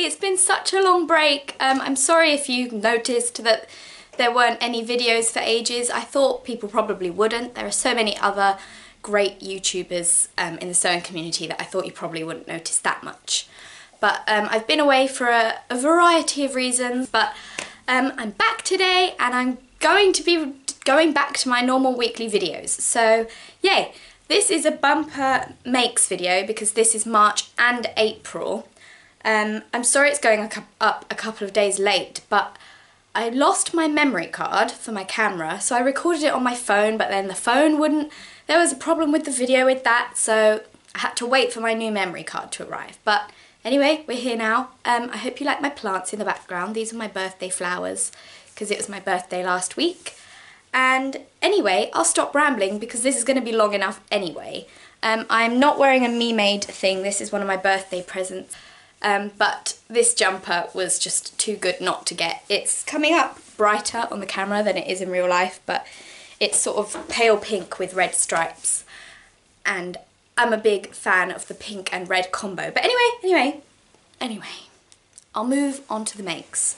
it's been such a long break. I'm sorry if you noticed that there weren't any videos for ages. I thought people probably wouldn't. There are so many other great YouTubers in the sewing community that I thought you probably wouldn't notice that much. But I've been away for a variety of reasons, but I'm back today and I'm going to be going back to my normal weekly videos. So yay! This is a bumper makes video because this is March and April. I'm sorry it's going up a couple of days late, but I lost my memory card for my camera, so I recorded it on my phone, but then the phone wouldn't, there was a problem with the video with that, so I had to wait for my new memory card to arrive. But anyway, we're here now. I hope you like my plants in the background. These are my birthday flowers because it was my birthday last week. And anyway, I'll stop rambling because this is going to be long enough anyway. I'm not wearing a me-made thing. This is one of my birthday presents. But this jumper was just too good not to get. It's coming up brighter on the camera than it is in real life, but it's sort of pale pink with red stripes. And I'm a big fan of the pink and red combo. But anyway, I'll move on to the makes.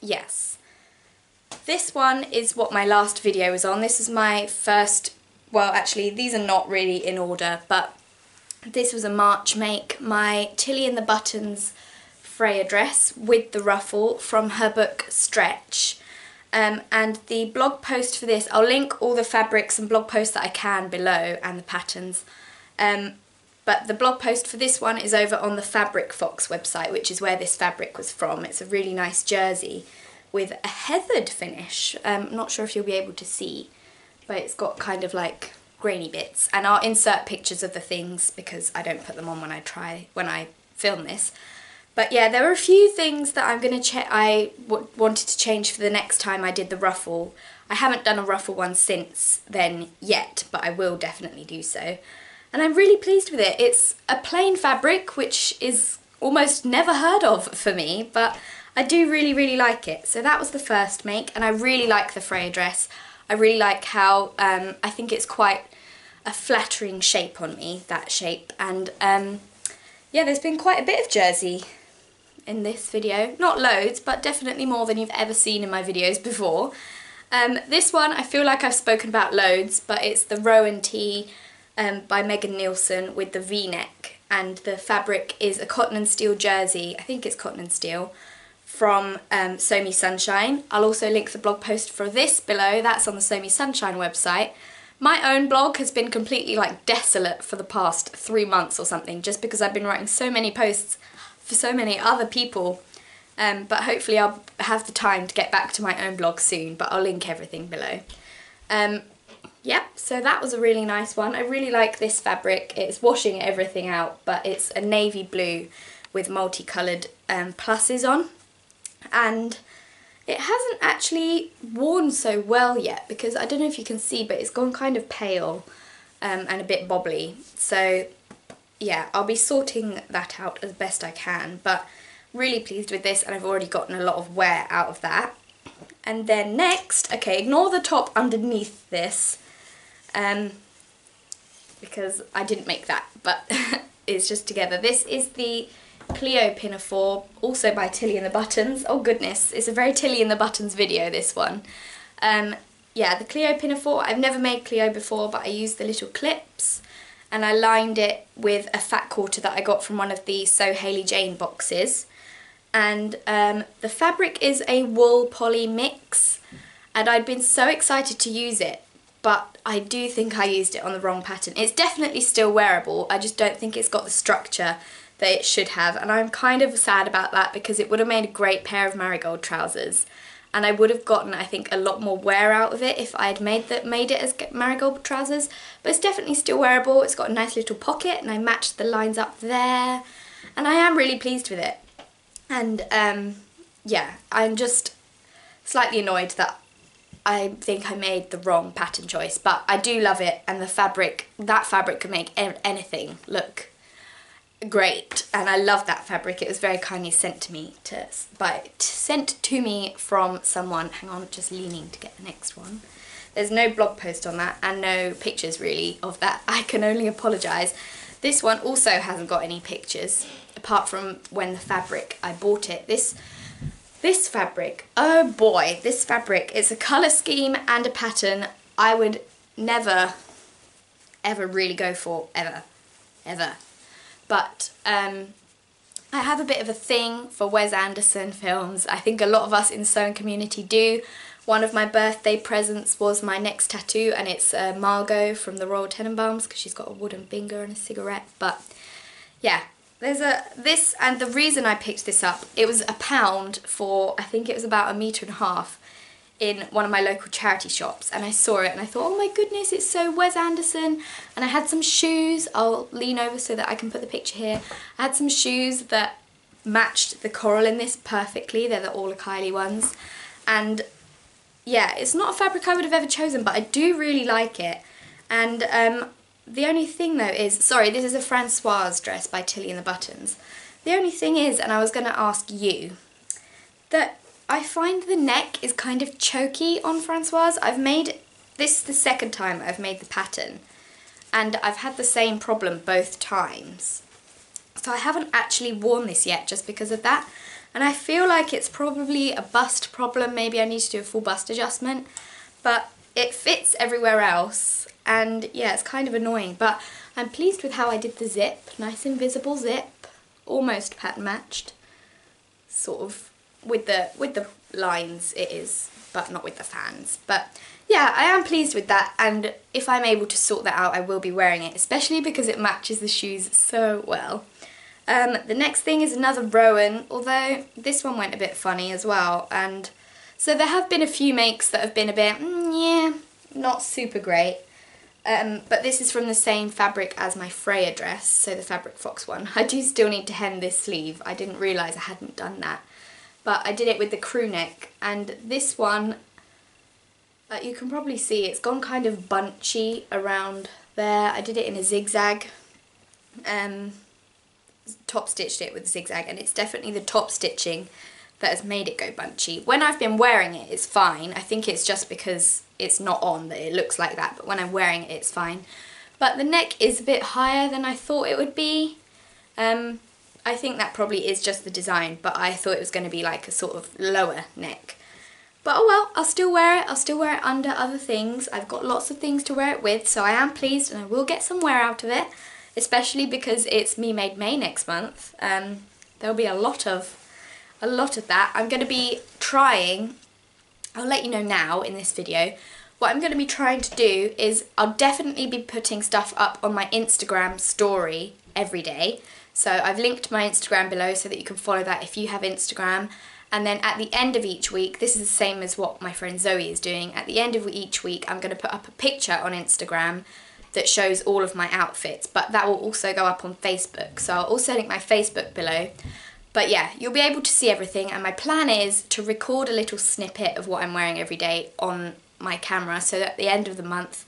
Yes. This one is what my last video was on. This is my first, well actually these are not really in order, but this was a March make, my Tilly and the Buttons Freya dress with the ruffle from her book Stretch. And the blog post for this, I'll link all the fabrics and blog posts that I can below and the patterns. But the blog post for this one is over on the Fabric Fox website, which is where this fabric was from. It's a really nice jersey with a heathered finish. I'm not sure if you'll be able to see, but it's got kind of like grainy bits. And I'll insert pictures of the things because I don't put them on when I film this. But yeah, there were a few things that I'm gonna check. I wanted to change for the next time I did the ruffle. I haven't done a ruffle one since then yet, but I will definitely do so. And I'm really pleased with it. It's a plain fabric, which is almost never heard of for me, but I do really like it. So that was the first make, and I really like the Freya dress. I really like how I think it's quite a flattering shape on me, that shape. And yeah, there's been quite a bit of jersey in this video. Not loads, but definitely more than you've ever seen in my videos before. This one I feel like I've spoken about loads, but it's the Rowan tee by Megan Nielsen with the V-neck, and the fabric is a cotton and steel jersey, I think it's cotton and steel, from Sew Me Sunshine. I'll also link the blog post for this below. That's on the Sew Me Sunshine website. My own blog has been completely like desolate for the past 3 months or something, just because I've been writing so many posts for so many other people. But hopefully I'll have the time to get back to my own blog soon, but I'll link everything below. Yep, so that was a really nice one. I really like this fabric. It's washing everything out, but it's a navy blue with multicoloured pluses on. And it hasn't actually worn so well yet because I don't know if you can see, but it's gone kind of pale and a bit bobbly. So yeah, I'll be sorting that out as best I can, but really pleased with this, and I've already gotten a lot of wear out of that. And then next, okay, ignore the top underneath this because I didn't make that, but it's just together. This is the Cleo Pinafore, also by Tilly and the Buttons. Oh goodness, it's a very Tilly and the Buttons video, this one. Yeah, the Cleo Pinafore, I've never made Cleo before, but I used the little clips and I lined it with a fat quarter that I got from one of the Sew Hayley Jane boxes. And the fabric is a wool poly mix, and I'd been so excited to use it, but I do think I used it on the wrong pattern. It's definitely still wearable, I just don't think it's got the structure that it should have, and I'm kind of sad about that because it would have made a great pair of marigold trousers, and I would have gotten, I think, a lot more wear out of it if I had made it as marigold trousers. But it's definitely still wearable. It's got a nice little pocket, and I matched the lines up there, and I am really pleased with it. And yeah, I'm just slightly annoyed that I think I made the wrong pattern choice, but I do love it, and the fabric, that fabric can make anything look great, and I love that fabric. It was very kindly sent to me from someone. Hang on, just leaning to get the next one. There's no blog post on that and no pictures really of that. I can only apologise. This one also hasn't got any pictures, apart from when the fabric, I bought it. This fabric, oh boy, this fabric, it's a colour scheme and a pattern I would never, ever really go for, ever. But I have a bit of a thing for Wes Anderson films. I think a lot of us in the sewing community do. One of my birthday presents was my next tattoo, and it's Margot from the Royal Tenenbaums, because she's got a wooden finger and a cigarette. But yeah, there's this, and the reason I picked this up, it was £1 for, I think it was about 1.5 meters in one of my local charity shops, and I saw it and I thought, oh my goodness, it's so Wes Anderson. And I had some shoes, I'll lean over so that I can put the picture here. I had some shoes that matched the coral in this perfectly. They're the Orla Kylie ones, and yeah, it's not a fabric I would have ever chosen, but I do really like it. And the only thing though is, sorry, this is a Francoise dress by Tilly and the Buttons. The only thing is, and I was going to ask you, that I find the neck is kind of choky on Francoise. I've made this the second time I've made the pattern, and I've had the same problem both times. So I haven't actually worn this yet just because of that. And I feel like it's probably a bust problem. Maybe I need to do a full bust adjustment. But it fits everywhere else. And yeah, it's kind of annoying. But I'm pleased with how I did the zip. Nice invisible zip. Almost pattern matched. Sort of. With the lines it is, but not with the fans. But yeah, I am pleased with that, and if I'm able to sort that out I will be wearing it, especially because it matches the shoes so well. The next thing is another Rowan, although this one went a bit funny as well, and so there have been a few makes that have been a bit, yeah, not super great. But this is from the same fabric as my Freya dress, so the Fabric Fox one. I do still need to hem this sleeve. I didn't realise I hadn't done that. But I did it with the crew neck, and this one, you can probably see it's gone kind of bunchy around there. I did it in a zigzag, top stitched it with a zigzag, and it's definitely the top stitching that has made it go bunchy. When I've been wearing it, it's fine. I think it's just because it's not on that it looks like that, but when I'm wearing it, it's fine. But the neck is a bit higher than I thought it would be. I think that probably is just the design, but I thought it was going to be like a sort of lower neck. But oh well, I'll still wear it. I'll still wear it under other things. I've got lots of things to wear it with, so I am pleased, and I will get some wear out of it, especially because it's Me Made May next month. There'll be a lot of that. I'm going to be trying, I'll let you know now in this video, what I'm going to be trying to do is I'll definitely be putting stuff up on my Instagram story every day. So I've linked my Instagram below so that you can follow that if you have Instagram. And then at the end of each week, this is the same as what my friend Zoe is doing, at the end of each week I'm going to put up a picture on Instagram that shows all of my outfits, but that will also go up on Facebook. So I'll also link my Facebook below. But yeah, you'll be able to see everything, and my plan is to record a little snippet of what I'm wearing every day on my camera, so that at the end of the month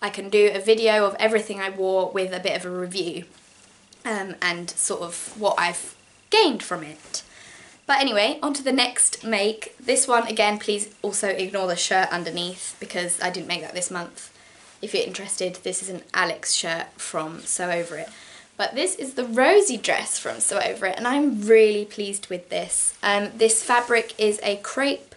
I can do a video of everything I wore with a bit of a review. And sort of what I've gained from it. But anyway, on to the next make. This one, again, please also ignore the shirt underneath because I didn't make that this month. If you're interested, this is an Alex shirt from Sew Over It. But this is the Rosie dress from Sew Over It, and I'm really pleased with this. This fabric is a crepe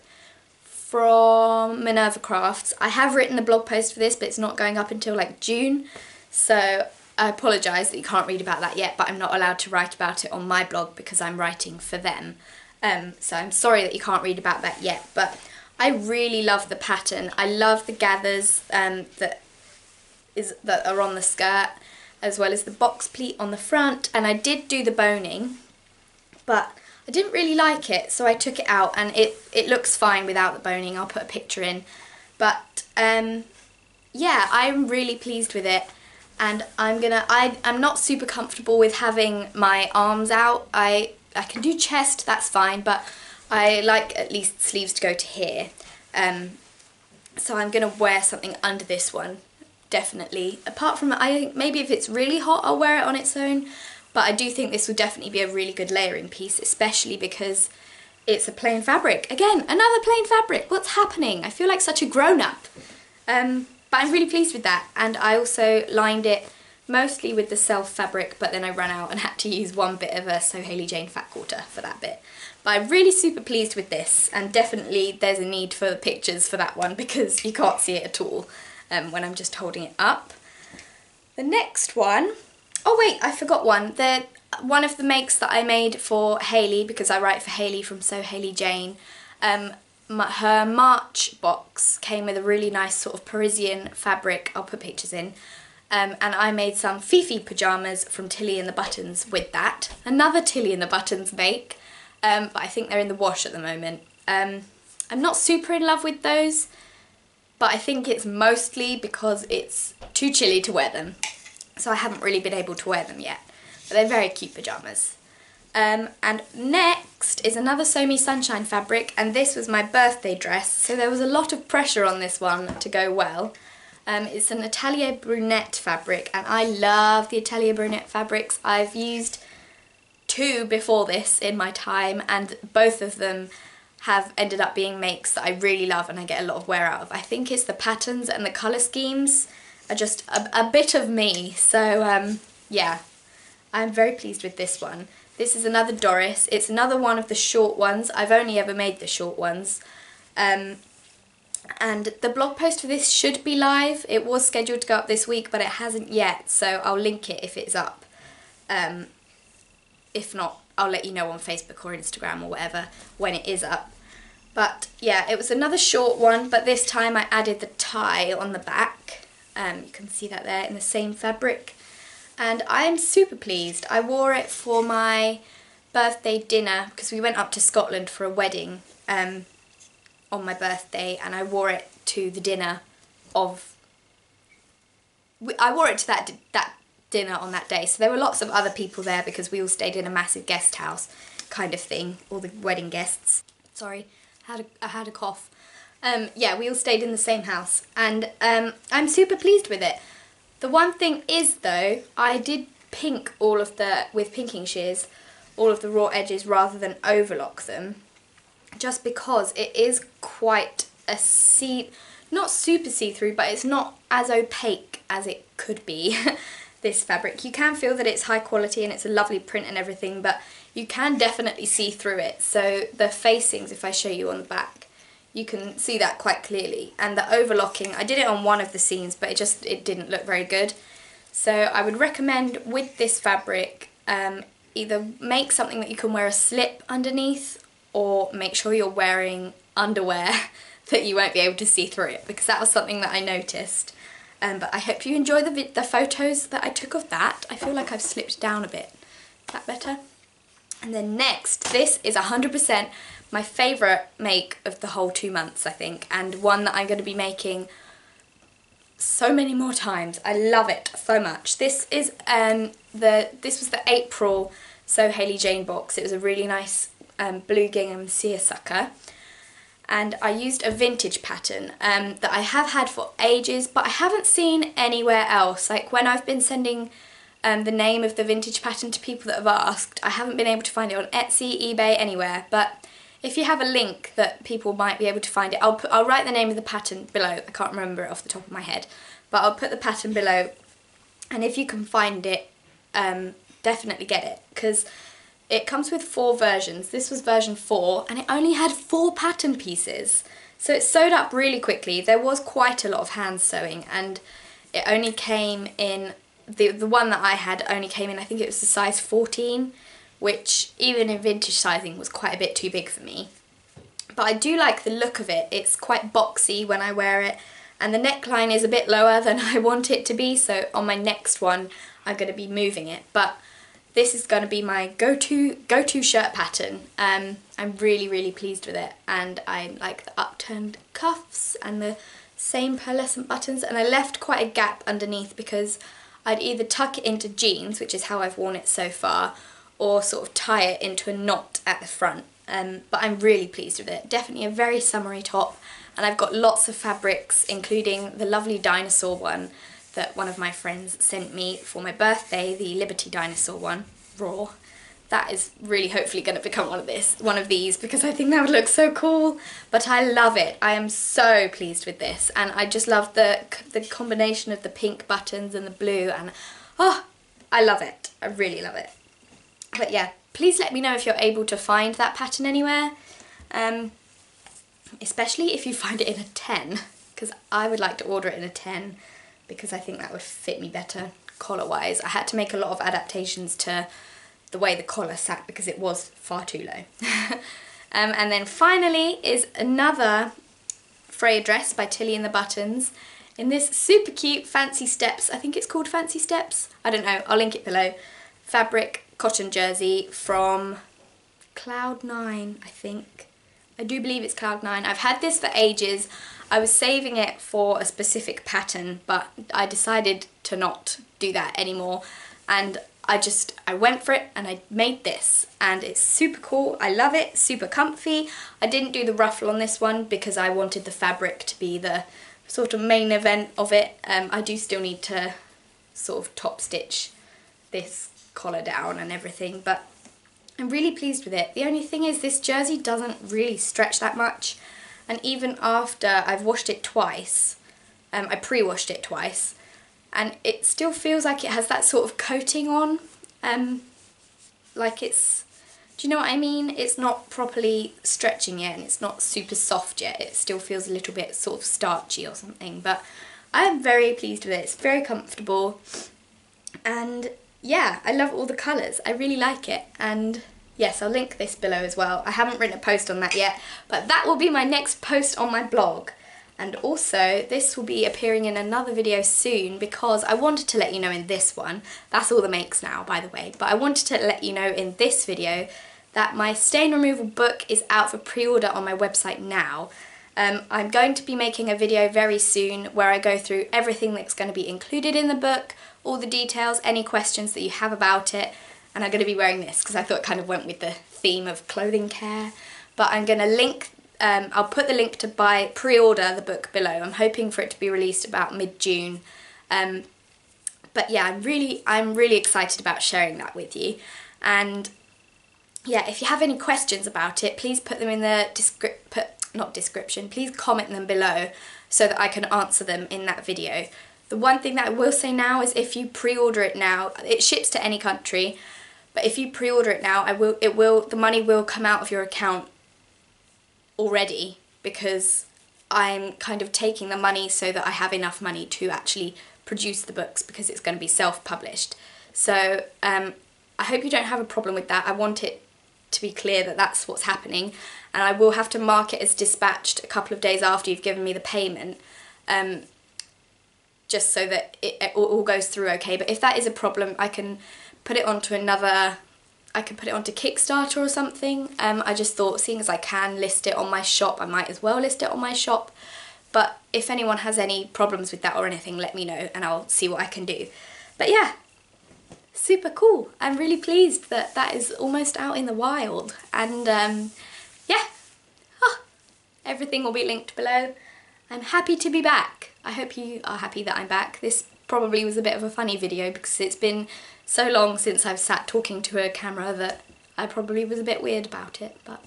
from Minerva Crafts. I have written the blog post for this, but it's not going up until like June. So I apologise that you can't read about that yet, but I'm not allowed to write about it on my blog because I'm writing for them. So I'm sorry that you can't read about that yet, but I really love the pattern. I love the gathers that are on the skirt, as well as the box pleat on the front, and I did do the boning, but I didn't really like it, so I took it out, and it looks fine without the boning. I'll put a picture in, but yeah, I'm really pleased with it. And I'm not super comfortable with having my arms out. I can do chest, that's fine, but I like at least sleeves to go to here. So I'm going to wear something under this one, definitely. Apart from, I think maybe if it's really hot I'll wear it on its own, but I do think this will definitely be a really good layering piece, especially because it's a plain fabric. Again, another plain fabric. What's happening? I feel like such a grown-up. But I'm really pleased with that, and I also lined it mostly with the self fabric, but then I ran out and had to use one bit of a So Hailey Jane fat quarter for that bit. But I'm really super pleased with this, and definitely there's a need for pictures for that one because you can't see it at all when I'm just holding it up. The next one, oh wait, I forgot one. One of the makes that I made for Hailey, because I write for Hailey from So Hailey Jane, her March box came with a really nice sort of Parisian fabric. I'll put pictures in. And I made some Fifi Pajamas from Tilly and the Buttons with that. Another Tilly and the Buttons make, but I think they're in the wash at the moment. I'm not super in love with those, but I think it's mostly because it's too chilly to wear them. So I haven't really been able to wear them yet. But they're very cute pyjamas. And next is another So Me Sunshine fabric, and this was my birthday dress, so there was a lot of pressure on this one to go well. It's an Atelier Brunette fabric, and I love the Atelier Brunette fabrics. I've used 2 before this in my time, and both of them have ended up being makes that I really love and I get a lot of wear out of. I think it's the patterns and the colour schemes are just a bit of me, so yeah, I'm very pleased with this one. This is another Doris. It's another one of the short ones. I've only ever made the short ones. And the blog post for this should be live. It was scheduled to go up this week, but it hasn't yet, so I'll link it if it's up. If not, I'll let you know on Facebook or Instagram or whatever when it is up. But yeah, it was another short one, but this time I added the tie on the back. You can see that there in the same fabric. And I'm super pleased. I wore it for my birthday dinner because we went up to Scotland for a wedding on my birthday, and I wore it to the dinner of... I wore it to that dinner on that day, so there were lots of other people there because we all stayed in a massive guest house kind of thing, all the wedding guests. Sorry, I had a cough. Yeah, we all stayed in the same house, and I'm super pleased with it. The one thing is though, I did pink with pinking shears, all of the raw edges rather than overlock them, just because it is quite a not super see-through, but it's not as opaque as it could be, this fabric. You can feel that it's high quality and it's a lovely print and everything, but you can definitely see through it. So the facings, if I show you on the back, you can see that quite clearly. And the overlocking, I did it on one of the seams, but it didn't look very good. So I would recommend with this fabric, either make something that you can wear a slip underneath, or make sure you're wearing underwear that you won't be able to see through it, because that was something that I noticed. But I hope you enjoy the photos that I took of that. I feel like I've slipped down a bit. Is that better? And then next, this is 100% my favourite make of the whole 2 months, I think, and one that I'm going to be making so many more times. I love it so much. This is this was the April So Hailey Jane box. It was a really nice blue gingham seersucker, and I used a vintage pattern that I have had for ages, but I haven't seen anywhere else. Like when I've been sending the name of the vintage pattern to people that have asked, I haven't been able to find it on Etsy, eBay, anywhere. But if you have a link that people might be able to find it, I'll write the name of the pattern below. I can't remember it off the top of my head, but I'll put the pattern below, and if you can find it, definitely get it, because it comes with 4 versions. This was version 4, and it only had 4 pattern pieces, so it sewed up really quickly. There was quite a lot of hand sewing, and it only came in, the one that I had only came in, I think it was the size 14, which even in vintage sizing was quite a bit too big for me. But I do like the look of it. It's quite boxy when I wear it, and the neckline is a bit lower than I want it to be, so on my next one I'm going to be moving it. But this is going to be my go-to shirt pattern. I'm really pleased with it, and I like the upturned cuffs and the same pearlescent buttons, and I left quite a gap underneath because I'd either tuck it into jeans, which is how I've worn it so far, or sort of tie it into a knot at the front. But I'm really pleased with it. Definitely a very summery top, and I've got lots of fabrics, including the lovely dinosaur one that one of my friends sent me for my birthday, the Liberty dinosaur one, raw. That is really hopefully going to become one of these, because I think that would look so cool. But I love it. I am so pleased with this, and I just love the combination of the pink buttons and the blue, and Oh, I love it. I really love it. But yeah, please let me know if you're able to find that pattern anywhere. Especially if you find it in a 10, because I would like to order it in a 10 because I think that would fit me better collar-wise. I had to make a lot of adaptations to the way the collar sat because it was far too low. And then finally is another Freya dress by Tilly and the Buttons in this super cute Fancy Steps, I think it's called Fancy Steps, I don't know, I'll link it below, fabric cotton jersey from Cloud9, I think. I do believe it's Cloud9. I've had this for ages. I was saving it for a specific pattern, but I decided to not do that anymore. And I went for it and I made this. And it's super cool. I love it. Super comfy. I didn't do the ruffle on this one because I wanted the fabric to be the sort of main event of it. I do still need to sort of top stitch this collar down and everything, but I'm really pleased with it. The only thing is this jersey doesn't really stretch that much, and even after I've washed it twice, I pre-washed it twice, and it still feels like it has that sort of coating on, like it's, do you know what I mean? It's not properly stretching yet and it's not super soft yet. It still feels a little bit sort of starchy or something, but I'm very pleased with it. It's very comfortable, and yeah, I love all the colours. I really like it, and yes, I'll link this below as well. I haven't written a post on that yet, but that will be my next post on my blog. And also, this will be appearing in another video soon because I wanted to let you know in this one, that's all the makes now, by the way, but I wanted to let you know in this video that my stain removal book is out for pre-order on my website now. I'm going to be making a video very soon where I go through everything that's going to be included in the book, all the details, any questions that you have about it, and I'm going to be wearing this because I thought it kind of went with the theme of clothing care. But I'm going to link, I'll put the link to pre-order the book below. I'm hoping for it to be released about mid-June. But yeah, I'm really excited about sharing that with you. And yeah, if you have any questions about it, please put them in the please comment them below so that I can answer them in that video. The one thing that I will say now is if you pre-order it now, it ships to any country, but if you pre-order it now, the money will come out of your account already because I'm kind of taking the money so that I have enough money to actually produce the books because it's going to be self-published. So I hope you don't have a problem with that. I want it to be clear that that's what's happening, and I will have to mark it as dispatched a couple of days after you've given me the payment, just so that it all goes through okay. But if that is a problem, I can put it onto onto Kickstarter or something. I just thought, seeing as I can list it on my shop, I might as well list it on my shop. But if anyone has any problems with that or anything, let me know and I'll see what I can do. But yeah, super cool. I'm really pleased that that is almost out in the wild, and yeah, everything will be linked below. I'm happy to be back. I hope you are happy that I'm back. This probably was a bit of a funny video because it's been so long since I've sat talking to a camera that I probably was a bit weird about it, but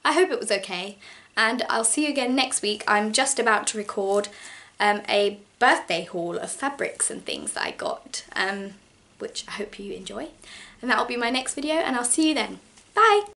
I hope it was okay. And I'll see you again next week. I'm just about to record a birthday haul of fabrics and things that I got, which I hope you enjoy. And that will be my next video, and I'll see you then. Bye!